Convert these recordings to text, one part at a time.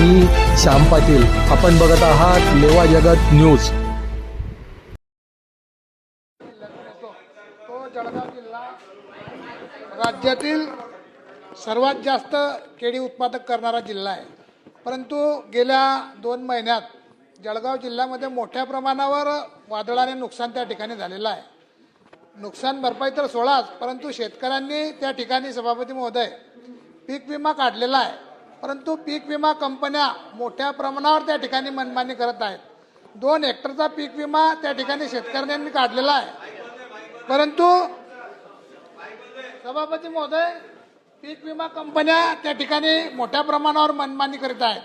मी श्याम पाटील. आपण बघत आहात लेवा जगत न्यूज. तो जळगाव जिल्हा राज्यातील सर्वात जास्त केळी उत्पादक करणारा जिल्हा आहे. परंतु गेल्या 2 महिन्यात जळगाव जिल्ह्यामध्ये मोठ्या प्रमाणावर वादळाने नुकसान त्या ठिकाणी झालेलं आहे. नुकसान भरपाई तर सोडाच, परंतु शेतकऱ्यांनी त्या ठिकाणी सभापती महोदय पीक विमा काढलेला आहे. परंतु पीक विमा कंपन्या मोठ्या प्रमाणावर त्या ठिकाणी मनमानी करत आहेत. 2 हेक्टरचा पीक विमा त्या ठिकाणी शेतकऱ्यांनी काढलेला आहे. परंतु सभापती महोदय पीक विमा कंपन्या त्या ठिकाणी मोठ्या प्रमाणावर मनमानी करीत आहेत.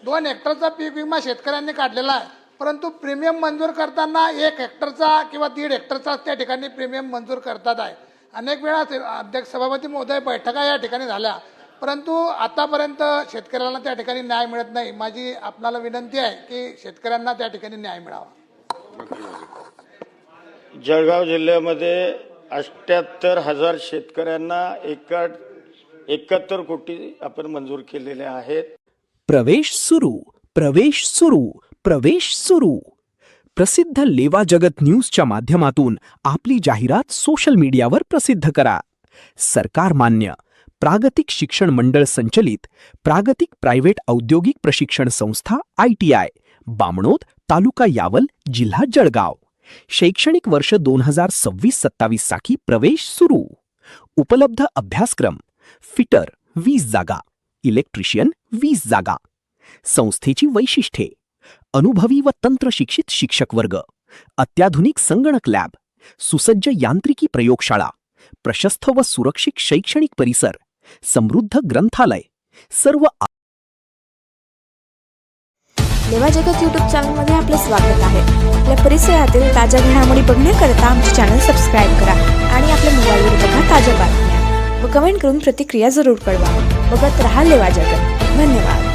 2 हेक्टरचा पीक विमा शेतकऱ्यांनी काढलेला आहे, परंतु प्रीमियम मंजूर करताना 1 हेक्टरचा किंवा 1.5 हेक्टरचा त्या ठिकाणी प्रीमियम मंजूर करतात आहे. अनेक वेळा अध्यक्ष सभापती महोदय बैठका या ठिकाणी झाल्या, परंतु आतापर्यंत शेतकऱ्यांना त्या ठिकाणी न्याय मिळत नाही. माझी आपणाला विनंती आहे की शेतकऱ्यांना त्या ठिकाणी न्याय मिळावा. जळगाव जिल्ह्यामध्ये 78,000 शेतकऱ्यांना 71 कोटी आपण मंजूर केलेले आहेत. प्रवेश सुरू, प्रवेश सुरू, प्रवेश सुरू. प्रसिद्ध लेवा जगत न्यूजच्या माध्यमातून आपली जाहिरात सोशल मीडियावर प्रसिद्ध करा. सरकार मान्य प्रागतिक शिक्षण मंडळ संचलित प्रागतिक प्रायव्हेट औद्योगिक प्रशिक्षण संस्था ITI, बामणोद, तालुका यावल, जिल्हा जळगाव. शैक्षणिक वर्ष 2026-27 साठी प्रवेश सुरू. उपलब्ध अभ्यासक्रम: फिटर 20 जागा, इलेक्ट्रिशियन 20 जागा. संस्थेची वैशिष्ट्ये: अनुभवी व तंत्रशिक्षित शिक्षक वर्ग, अत्याधुनिक संगणक लॅब, सुसज्ज यांत्रिकी प्रयोगशाळा, प्रशस्त व सुरक्षित शैक्षणिक परिसर, समृद्ध ग्रंथालय. सर्व लेवा जगत यूट्यूब चॅनलमध्ये आपलं स्वागत आहे. आपल्या परिसरातील ताज्या घडामोडी बघण्याकरता आमचे चॅनल सबस्क्राईब करा आणि आपल्या मोबाईलवर बघा ताज्या बातम्या व कमेंट करून प्रतिक्रिया जरूर कळवा. बघत रहा लेवा जगत. धन्यवाद.